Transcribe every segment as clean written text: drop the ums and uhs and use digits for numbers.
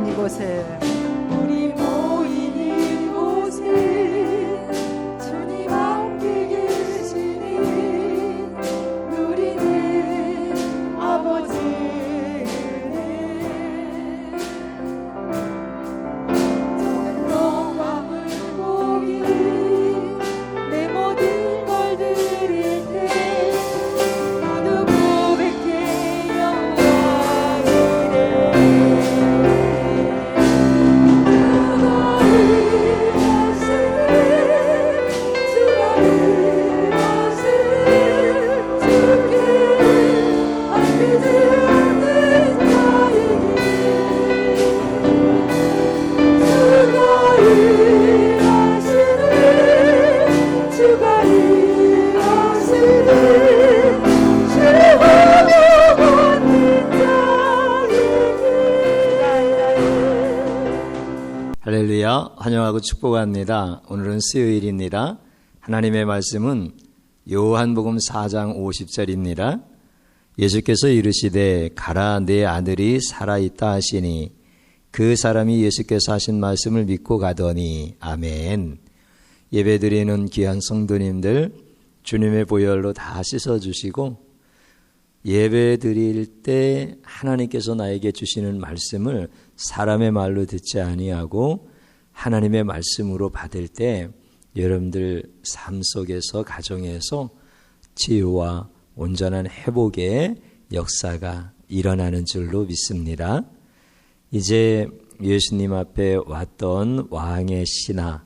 이곳을 우리 모인 이곳에 주님 함께 계시니 누리는 아버지의 은혜. 저는 영광을 보기 내 모든 걸 드릴 때 모두 고백해 영광이래. 할렐루야, 환영하고 축복합니다. 오늘은 수요일입니다. 하나님의 말씀은 요한복음 4장 50절입니다. 예수께서 이르시되 가라 내 아들이 살아있다 하시니 그 사람이 예수께서 하신 말씀을 믿고 가더니. 아멘. 예배드리는 귀한 성도님들 주님의 보혈로 다 씻어주시고 예배드릴 때 하나님께서 나에게 주시는 말씀을 사람의 말로 듣지 아니하고 하나님의 말씀으로 받을 때 여러분들 삶 속에서 가정에서 치유와 온전한 회복의 역사가 일어나는 줄로 믿습니다. 이제 예수님 앞에 왔던 왕의 신하,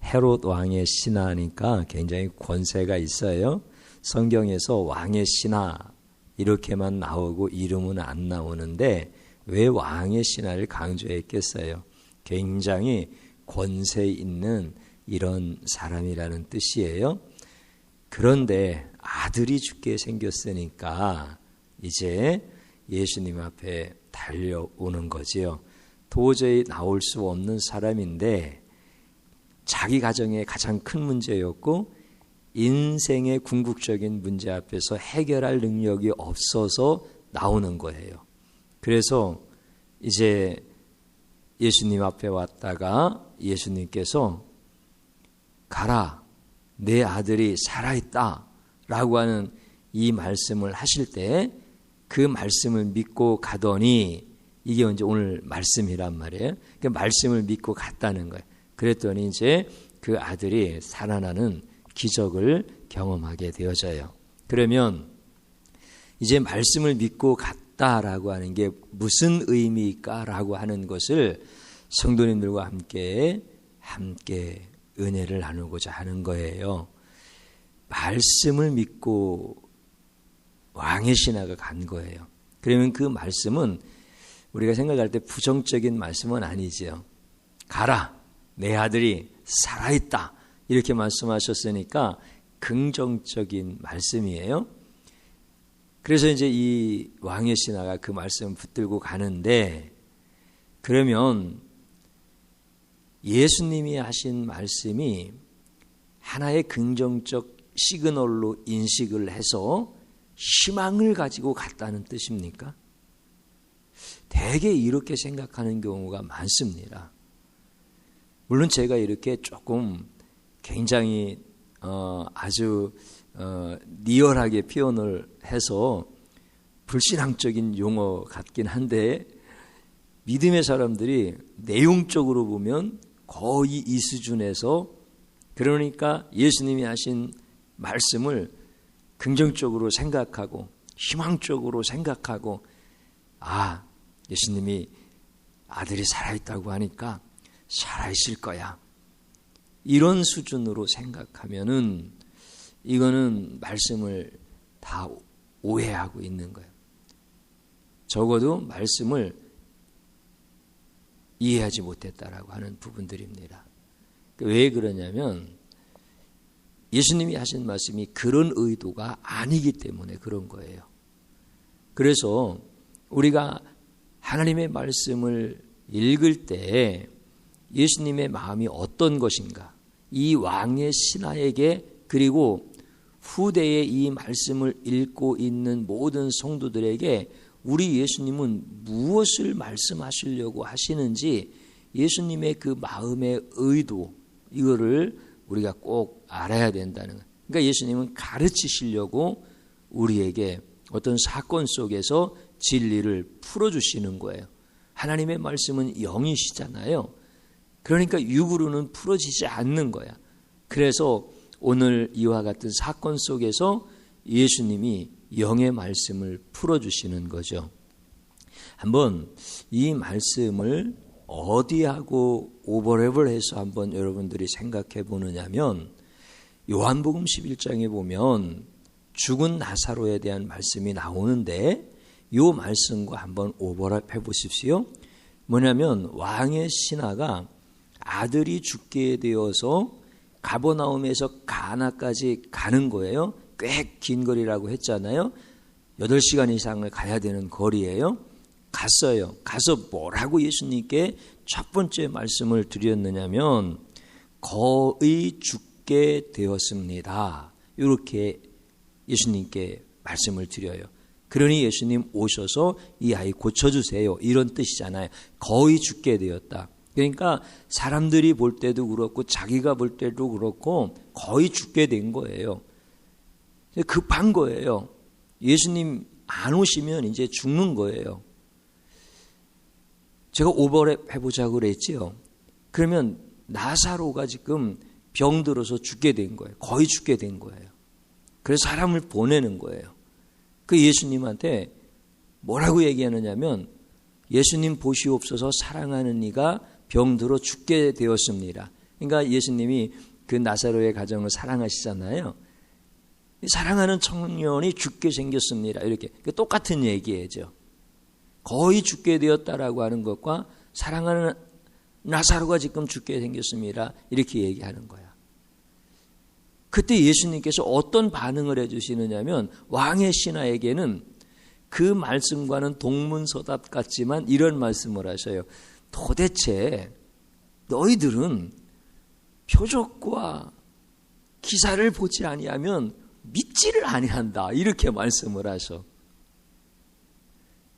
헤롯 왕의 신하니까 굉장히 권세가 있어요. 성경에서 왕의 신하 이렇게만 나오고 이름은 안 나오는데 왜 왕의 신하를 강조했겠어요? 굉장히 권세 있는 이런 사람이라는 뜻이에요. 그런데 아들이 죽게 생겼으니까 이제 예수님 앞에 달려오는 거지요. 도저히 나올 수 없는 사람인데 자기 가정의 가장 큰 문제였고 인생의 궁극적인 문제 앞에서 해결할 능력이 없어서 나오는 거예요. 그래서 이제 예수님 앞에 왔다가 예수님께서 가라 내 아들이 살아있다 라고 하는 이 말씀을 하실 때 그 말씀을 믿고 가더니 이게 이제 오늘 말씀이란 말이에요. 그 말씀을 믿고 갔다는 거예요. 그랬더니 이제 그 아들이 살아나는 기적을 경험하게 되어져요. 그러면 이제 말씀을 믿고 갔다라고 하는 게 무슨 의미일까라고 하는 것을 성도님들과 함께 은혜를 나누고자 하는 거예요. 말씀을 믿고 왕의 신하가 간 거예요. 그러면 그 말씀은 우리가 생각할 때 부정적인 말씀은 아니죠. 가라, 내 아들이 살아있다. 이렇게 말씀하셨으니까 긍정적인 말씀이에요. 그래서 이제 이 왕의 신하가 그 말씀을 붙들고 가는데 그러면 예수님이 하신 말씀이 하나의 긍정적 시그널로 인식을 해서 희망을 가지고 갔다는 뜻입니까? 대개 이렇게 생각하는 경우가 많습니다. 물론 제가 이렇게 조금 굉장히 아주 리얼하게 표현을 해서 불신앙적인 용어 같긴 한데 믿음의 사람들이 내용적으로 보면 거의 이 수준에서 그러니까 예수님이 하신 말씀을 긍정적으로 생각하고 희망적으로 생각하고 예수님이 아들이 살아있다고 하니까 살아있을 거야. 이런 수준으로 생각하면은 이거는 말씀을 다 오해하고 있는 거예요. 적어도 말씀을 이해하지 못했다라고 하는 부분들입니다. 왜 그러냐면 예수님이 하신 말씀이 그런 의도가 아니기 때문에 그런 거예요. 그래서 우리가 하나님의 말씀을 읽을 때 예수님의 마음이 어떤 것인가, 이 왕의 신하에게 그리고 후대에 이 말씀을 읽고 있는 모든 성도들에게 우리 예수님은 무엇을 말씀하시려고 하시는지 예수님의 그 마음의 의도, 이거를 우리가 꼭 알아야 된다는 거예요. 그러니까 예수님은 가르치시려고 우리에게 어떤 사건 속에서 진리를 풀어주시는 거예요. 하나님의 말씀은 영이시잖아요. 그러니까 육으로는 풀어지지 않는 거야. 그래서 오늘 이와 같은 사건 속에서 예수님이 영의 말씀을 풀어주시는 거죠. 한번 이 말씀을 어디하고 오버랩을 해서 한번 여러분들이 생각해 보느냐면, 요한복음 11장에 보면 죽은 나사로에 대한 말씀이 나오는데 이 말씀과 한번 오버랩 해 보십시오. 뭐냐면 왕의 신하가 아들이 죽게 되어서 가버나움에서 가나까지 가는 거예요. 꽤 긴 거리라고 했잖아요. 8시간 이상을 가야 되는 거리예요. 갔어요. 가서 뭐라고 예수님께 첫 번째 말씀을 드렸느냐면 거의 죽게 되었습니다. 이렇게 예수님께 말씀을 드려요. 그러니 예수님 오셔서 이 아이 고쳐주세요, 이런 뜻이잖아요. 거의 죽게 되었다. 그러니까 사람들이 볼 때도 그렇고 자기가 볼 때도 그렇고 거의 죽게 된 거예요. 급한 거예요. 예수님 안 오시면 이제 죽는 거예요. 제가 오버랩 해보자고 그랬지요. 그러면 나사로가 지금 병들어서 죽게 된 거예요. 거의 죽게 된 거예요. 그래서 사람을 보내는 거예요. 그 예수님한테 뭐라고 얘기하느냐면, 예수님 보시옵소서, 사랑하는 이가 병들어 죽게 되었습니다. 그러니까 예수님이 그 나사로의 가정을 사랑하시잖아요. 사랑하는 청년이 죽게 생겼습니다. 이렇게 똑같은 얘기죠. 거의 죽게 되었다라고 하는 것과 사랑하는 나사로가 지금 죽게 생겼습니다, 이렇게 얘기하는 거야. 그때 예수님께서 어떤 반응을 해주시느냐면, 왕의 신하에게는 그 말씀과는 동문서답 같지만 이런 말씀을 하셔요. 도대체 너희들은 표적과 기사를 보지 아니하면 믿지를 아니한다, 이렇게 말씀을 하셔.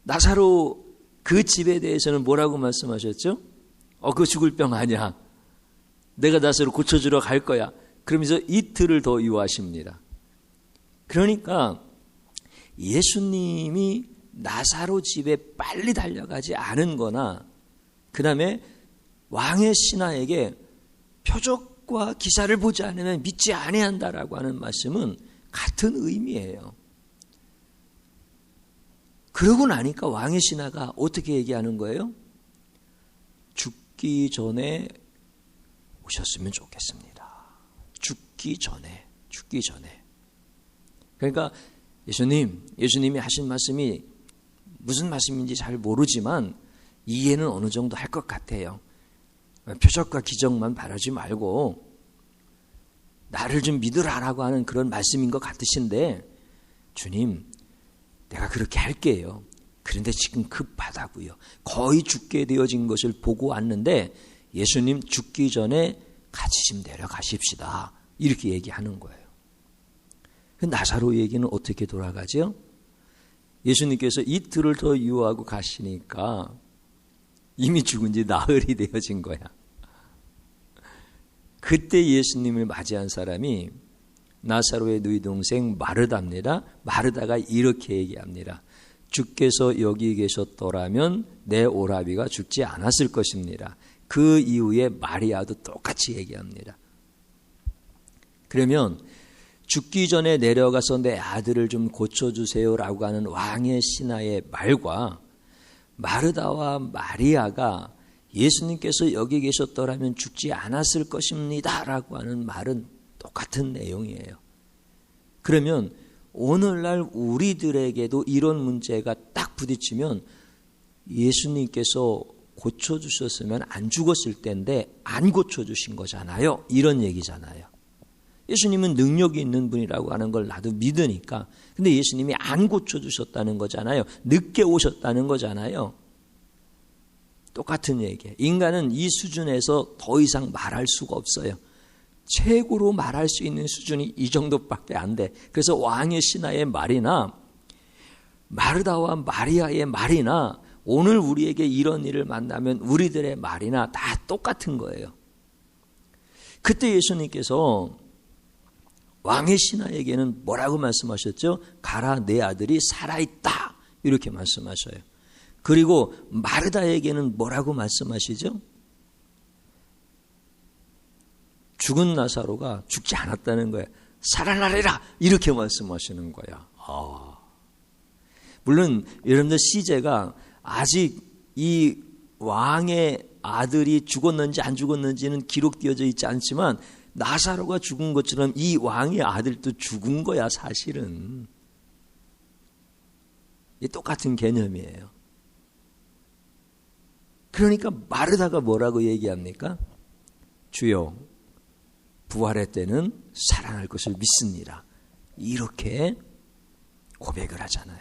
나사로 그 집에 대해서는 뭐라고 말씀하셨죠? 그거 죽을 병 아니야. 내가 나사로 고쳐주러 갈 거야. 그러면서 이틀을 더 유하십니다. 그러니까 예수님이 나사로 집에 빨리 달려가지 않은 거나, 그 다음에 왕의 신하에게 표적과 기사를 보지 않으면 믿지 아니한다라고 하는 말씀은 같은 의미예요. 그러고 나니까 왕의 신하가 어떻게 얘기하는 거예요? 죽기 전에 오셨으면 좋겠습니다. 죽기 전에. 그러니까 예수님이 하신 말씀이 무슨 말씀인지 잘 모르지만 이해는 어느 정도 할 것 같아요. 표적과 기적만 바라지 말고 나를 좀 믿으라라고 하는 그런 말씀인 것 같으신데, 주님, 내가 그렇게 할게요. 그런데 지금 급하다고요. 거의 죽게 되어진 것을 보고 왔는데 예수님 죽기 전에 같이 좀 내려가십시다, 이렇게 얘기하는 거예요. 나사로 얘기는 어떻게 돌아가죠? 예수님께서 이틀을 더 유하고 가시니까 이미 죽은 지 나흘이 되어진 거야. 그때 예수님을 맞이한 사람이 나사로의 누이 동생 마르다입니다. 마르다가 이렇게 얘기합니다. 주께서 여기 계셨더라면 내 오라비가 죽지 않았을 것입니다. 그 이후에 마리아도 똑같이 얘기합니다. 그러면 죽기 전에 내려가서 내 아들을 좀 고쳐주세요라고 하는 왕의 신하의 말과 마르다와 마리아가 예수님께서 여기 계셨더라면 죽지 않았을 것입니다 라고 하는 말은 똑같은 내용이에요. 그러면 오늘날 우리들에게도 이런 문제가 딱 부딪히면 예수님께서 고쳐주셨으면 안 죽었을 텐데 안 고쳐주신 거잖아요, 이런 얘기잖아요. 예수님은 능력이 있는 분이라고 하는 걸 나도 믿으니까. 근데 예수님이 안 고쳐주셨다는 거잖아요. 늦게 오셨다는 거잖아요. 똑같은 얘기예요. 인간은 이 수준에서 더 이상 말할 수가 없어요. 최고로 말할 수 있는 수준이 이 정도밖에 안 돼. 그래서 왕의 신하의 말이나 마르다와 마리아의 말이나 오늘 우리에게 이런 일을 만나면 우리들의 말이나 다 똑같은 거예요. 그때 예수님께서 왕의 신하에게는 뭐라고 말씀하셨죠? 가라, 내 아들이 살아있다, 이렇게 말씀하셔요. 그리고 마르다에게는 뭐라고 말씀하시죠? 죽은 나사로가 죽지 않았다는 거예요. 살아나리라, 이렇게 말씀하시는 거야. 물론 여러분들 시제가 아직 이 왕의 아들이 죽었는지 안 죽었는지는 기록되어져 있지 않지만 나사로가 죽은 것처럼 이 왕의 아들도 죽은 거야, 사실은. 이 똑같은 개념이에요. 그러니까 마르다가 뭐라고 얘기합니까? 주여, 부활의 때는 살아날 것을 믿습니다, 이렇게 고백을 하잖아요.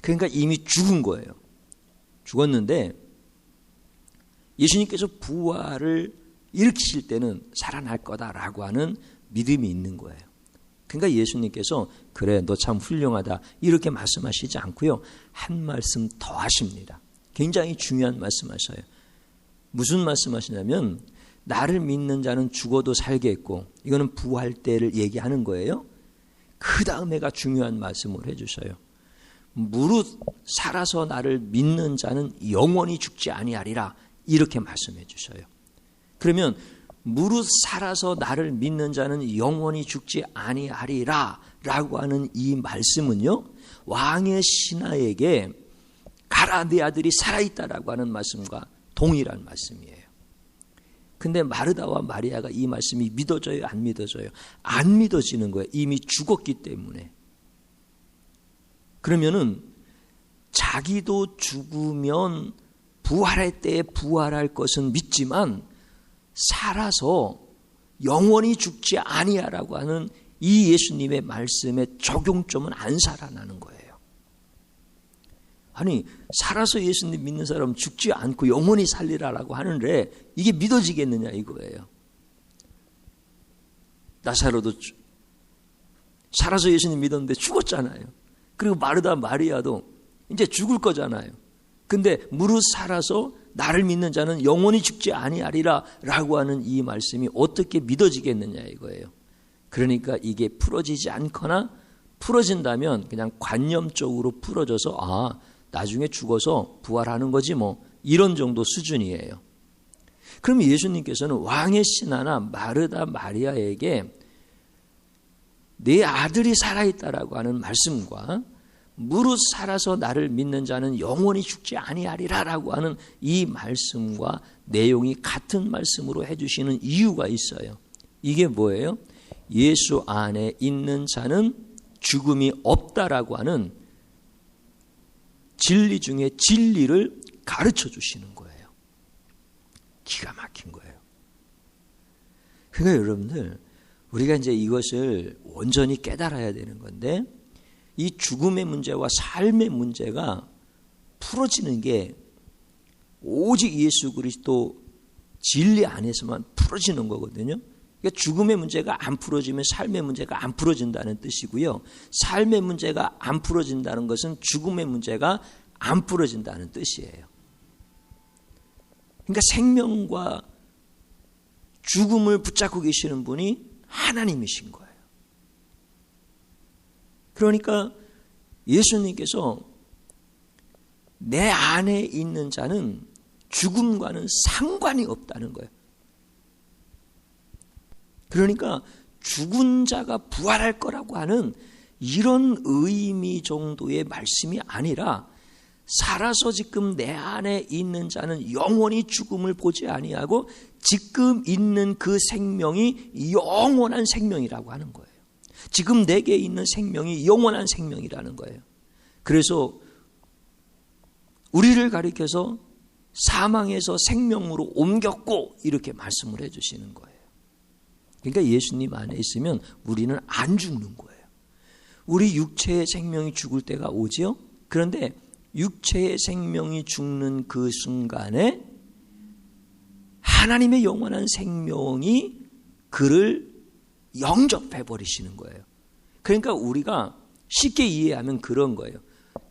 그러니까 이미 죽은 거예요. 죽었는데 예수님께서 부활을 일으키실 때는 살아날 거다라고 하는 믿음이 있는 거예요. 그러니까 예수님께서 그래, 너 참 훌륭하다, 이렇게 말씀하시지 않고요, 한 말씀 더 하십니다. 굉장히 중요한 말씀하셔요. 무슨 말씀하시냐면 나를 믿는 자는 죽어도 살겠고, 이거는 부활 때를 얘기하는 거예요. 그 다음에가 중요한 말씀을 해주셔요. 무릇 살아서 나를 믿는 자는 영원히 죽지 아니하리라, 이렇게 말씀해 주셔요. 그러면 무릇 살아서 나를 믿는 자는 영원히 죽지 아니하리라 라고 하는 이 말씀은요, 왕의 신하에게 가라, 네 아들이 살아있다라고 하는 말씀과 동일한 말씀이에요. 근데 마르다와 마리아가 이 말씀이 믿어져요, 안 믿어져요? 안 믿어지는 거예요. 이미 죽었기 때문에. 그러면은 자기도 죽으면 부활할 때에 부활할 것은 믿지만 살아서 영원히 죽지 아니하라고 하는 이 예수님의 말씀의 적용점은 안 살아나는 거예요. 아니, 살아서 예수님 믿는 사람은 죽지 않고 영원히 살리라라고 하는데 이게 믿어지겠느냐 이거예요. 나사로도 살아서 예수님 믿었는데 죽었잖아요. 그리고 마르다 마리아도 이제 죽을 거잖아요. 근데 무릇 살아서 나를 믿는 자는 영원히 죽지 아니하리라 라고 하는 이 말씀이 어떻게 믿어지겠느냐 이거예요. 그러니까 이게 풀어지지 않거나 풀어진다면 그냥 관념적으로 풀어져서 나중에 죽어서 부활하는 거지 뭐, 이런 정도 수준이에요. 그럼 예수님께서는 왕의 신하나 마르다 마리아에게 내 아들이 살아있다라고 하는 말씀과 무릇 살아서 나를 믿는 자는 영원히 죽지 아니하리라라고 하는 이 말씀과 내용이 같은 말씀으로 해주시는 이유가 있어요. 이게 뭐예요? 예수 안에 있는 자는 죽음이 없다라고 하는 진리 중에 진리를 가르쳐 주시는 거예요. 기가 막힌 거예요. 그러니까 여러분들, 우리가 이제 이것을 온전히 깨달아야 되는 건데, 이 죽음의 문제와 삶의 문제가 풀어지는 게 오직 예수 그리스도 진리 안에서만 풀어지는 거거든요. 그러니까 죽음의 문제가 안 풀어지면 삶의 문제가 안 풀어진다는 뜻이고요. 삶의 문제가 안 풀어진다는 것은 죽음의 문제가 안 풀어진다는 뜻이에요. 그러니까 생명과 죽음을 붙잡고 계시는 분이 하나님이신 거예요. 그러니까 예수님께서 내 안에 있는 자는 죽음과는 상관이 없다는 거예요. 그러니까 죽은 자가 부활할 거라고 하는 이런 의미 정도의 말씀이 아니라, 살아서 지금 내 안에 있는 자는 영원히 죽음을 보지 아니하고 지금 있는 그 생명이 영원한 생명이라고 하는 거예요. 지금 내게 있는 생명이 영원한 생명이라는 거예요. 그래서 우리를 가리켜서 사망에서 생명으로 옮겼고 이렇게 말씀을 해주시는 거예요. 그러니까 예수님 안에 있으면 우리는 안 죽는 거예요. 우리 육체의 생명이 죽을 때가 오지요. 그런데 육체의 생명이 죽는 그 순간에 하나님의 영원한 생명이 그를 영접해 버리시는 거예요. 그러니까 우리가 쉽게 이해하면 그런 거예요.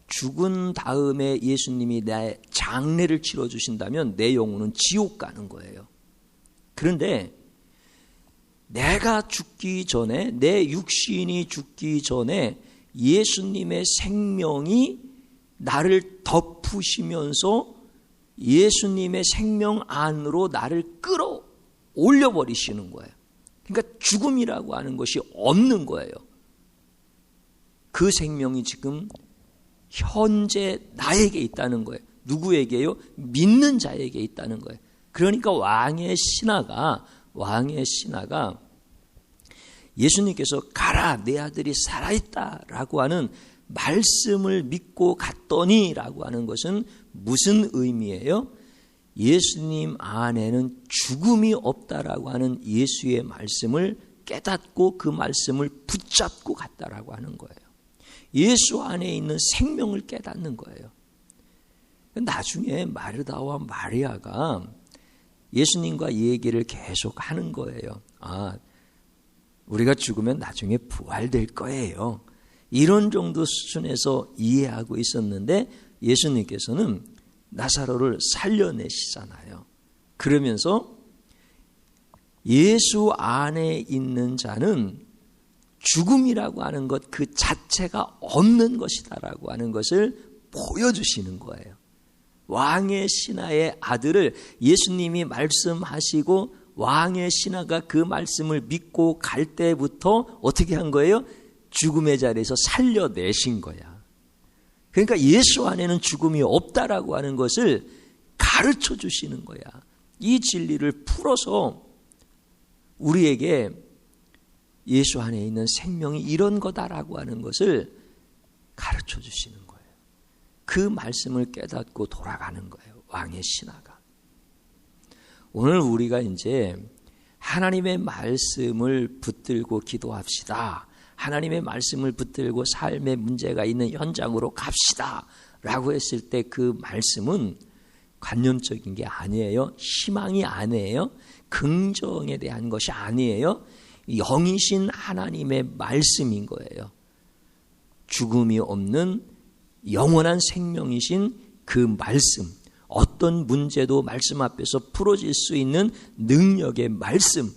죽은 다음에 예수님이 내 장례를 치러주신다면 내 영혼은 지옥 가는 거예요. 그런데 내가 죽기 전에, 내 육신이 죽기 전에 예수님의 생명이 나를 덮으시면서 예수님의 생명 안으로 나를 끌어올려 버리시는 거예요. 그러니까 죽음이라고 하는 것이 없는 거예요. 그 생명이 지금 현재 나에게 있다는 거예요. 누구에게요? 믿는 자에게 있다는 거예요. 그러니까 왕의 신하가 예수님께서 가라, 내 아들이 살아있다라고 하는 말씀을 믿고 갔더니라고 하는 것은 무슨 의미예요? 예수님 안에는 죽음이 없다라고 하는 예수의 말씀을 깨닫고 그 말씀을 붙잡고 갔다라고 하는 거예요. 예수 안에 있는 생명을 깨닫는 거예요. 나중에 마르다와 마리아가 예수님과 얘기를 계속 하는 거예요. 우리가 죽으면 나중에 부활될 거예요. 이런 정도 수준에서 이해하고 있었는데 예수님께서는 나사로를 살려내시잖아요. 그러면서 예수 안에 있는 자는 죽음이라고 하는 것 그 자체가 없는 것이다라고 하는 것을 보여주시는 거예요. 왕의 신하의 아들을 예수님이 말씀하시고 왕의 신하가 그 말씀을 믿고 갈 때부터 어떻게 한 거예요? 죽음의 자리에서 살려내신 거야. 그러니까 예수 안에는 죽음이 없다라고 하는 것을 가르쳐 주시는 거야. 이 진리를 풀어서 우리에게 예수 안에 있는 생명이 이런 거다라고 하는 것을 가르쳐 주시는 거예요. 그 말씀을 깨닫고 돌아가는 거예요. 왕의 신하가. 오늘 우리가 이제 하나님의 말씀을 붙들고 기도합시다. 하나님의 말씀을 붙들고 삶의 문제가 있는 현장으로 갑시다. 라고 했을 때 그 말씀은 관념적인 게 아니에요. 희망이 아니에요. 긍정에 대한 것이 아니에요. 영이신 하나님의 말씀인 거예요. 죽음이 없는 영원한 생명이신 그 말씀, 어떤 문제도 말씀 앞에서 풀어질 수 있는 능력의 말씀,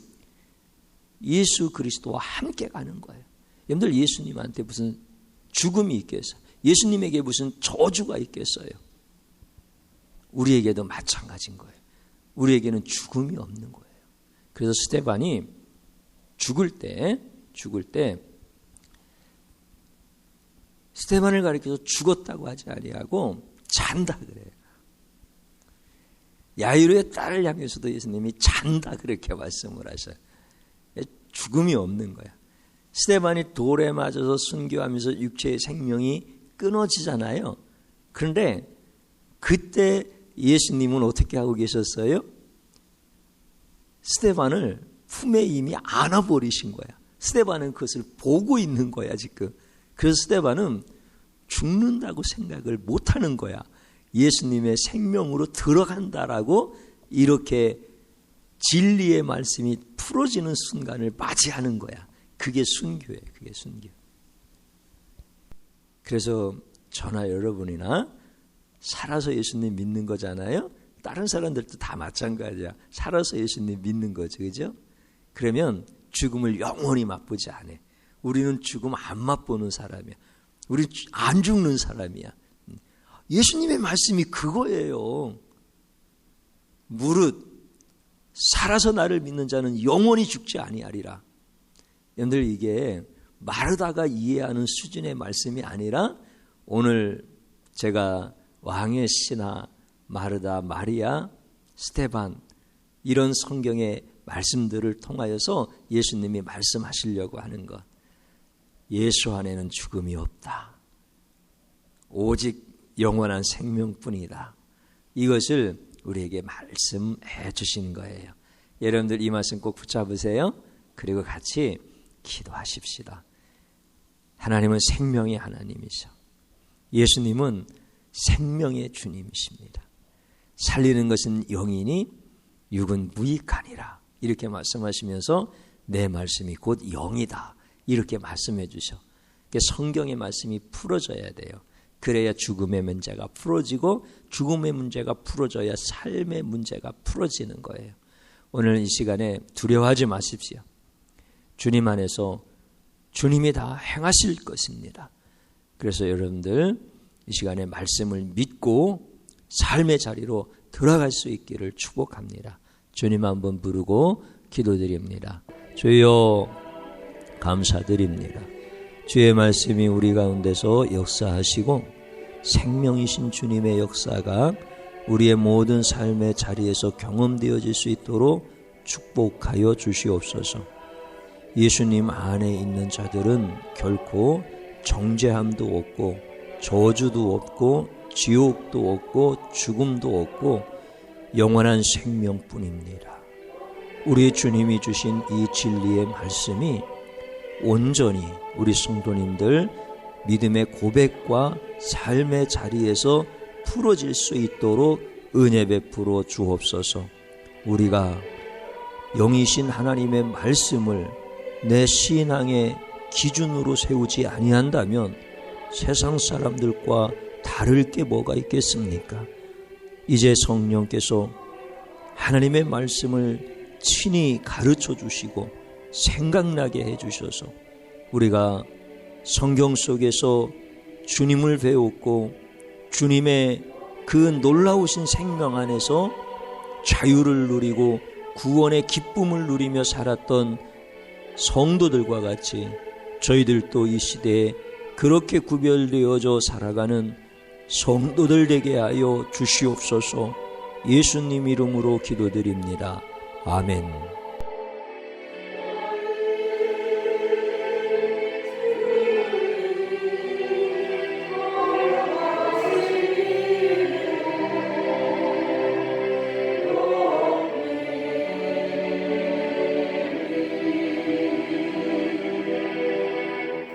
예수 그리스도와 함께 가는 거예요. 여러분들 예수님한테 무슨 죽음이 있겠어요? 예수님에게 무슨 저주가 있겠어요? 우리에게도 마찬가지인 거예요. 우리에게는 죽음이 없는 거예요. 그래서 스데반이 죽을 때 스데반을 가리켜서 죽었다고 하지 아니하고 잔다 그래요. 야이로의 딸을 향해서도 예수님이 잔다 그렇게 말씀을 하셔요. 죽음이 없는 거야. 스데반이 돌에 맞아서 순교하면서 육체의 생명이 끊어지잖아요. 그런데 그때 예수님은 어떻게 하고 계셨어요? 스데반을 품에 이미 안아버리신 거야. 스데반은 그것을 보고 있는 거야 지금. 그래서 스데반은 죽는다고 생각을 못하는 거야. 예수님의 생명으로 들어간다라고 이렇게 진리의 말씀이 풀어지는 순간을 맞이하는 거야. 그게 순교예요. 그게 순교. 그래서 저나 여러분이나 살아서 예수님 믿는 거잖아요. 다른 사람들도 다 마찬가지야. 살아서 예수님 믿는 거죠. 그죠? 그러면 죽음을 영원히 맛보지 않아. 우리는 죽음 안 맛보는 사람이야. 우리 안 죽는 사람이야. 예수님의 말씀이 그거예요. 무릇 살아서 나를 믿는 자는 영원히 죽지 아니하리라. 여러분들 이게 마르다가 이해하는 수준의 말씀이 아니라 오늘 제가 왕의 신하 마르다, 마리아, 스데반 이런 성경의 말씀들을 통하여서 예수님이 말씀하시려고 하는 것. 예수 안에는 죽음이 없다. 오직 영원한 생명뿐이다. 이것을 우리에게 말씀해 주신 거예요. 여러분들 이 말씀 꼭 붙잡으세요. 그리고 같이 기도하십시다. 하나님은 생명의 하나님이셔. 예수님은 생명의 주님이십니다. 살리는 것은 영이니 육은 무익하니라. 이렇게 말씀하시면서 내 말씀이 곧 영이다. 이렇게 말씀해 주셔. 성경의 말씀이 풀어져야 돼요. 그래야 죽음의 문제가 풀어지고 죽음의 문제가 풀어져야 삶의 문제가 풀어지는 거예요. 오늘 이 시간에 두려워하지 마십시오. 주님 안에서 주님이 다 행하실 것입니다. 그래서 여러분들 이 시간에 말씀을 믿고 삶의 자리로 들어갈 수 있기를 축복합니다. 주님 한번 부르고 기도드립니다. 주여 감사드립니다. 주의 말씀이 우리 가운데서 역사하시고 생명이신 주님의 역사가 우리의 모든 삶의 자리에서 경험되어질 수 있도록 축복하여 주시옵소서. 예수님 안에 있는 자들은 결코 정죄함도 없고 저주도 없고 지옥도 없고 죽음도 없고 영원한 생명뿐입니다. 우리 주님이 주신 이 진리의 말씀이 온전히 우리 성도님들 믿음의 고백과 삶의 자리에서 풀어질 수 있도록 은혜 베풀어 주옵소서. 우리가 영이신 하나님의 말씀을 내 신앙의 기준으로 세우지 아니한다면 세상 사람들과 다를 게 뭐가 있겠습니까? 이제 성령께서 하나님의 말씀을 친히 가르쳐 주시고 생각나게 해 주셔서 우리가 성경 속에서 주님을 배웠고 주님의 그 놀라우신 생명 안에서 자유를 누리고 구원의 기쁨을 누리며 살았던 성도들과 같이 저희들도 이 시대에 그렇게 구별되어져 살아가는 성도들 되게 하여 주시옵소서. 예수님 이름으로 기도드립니다. 아멘.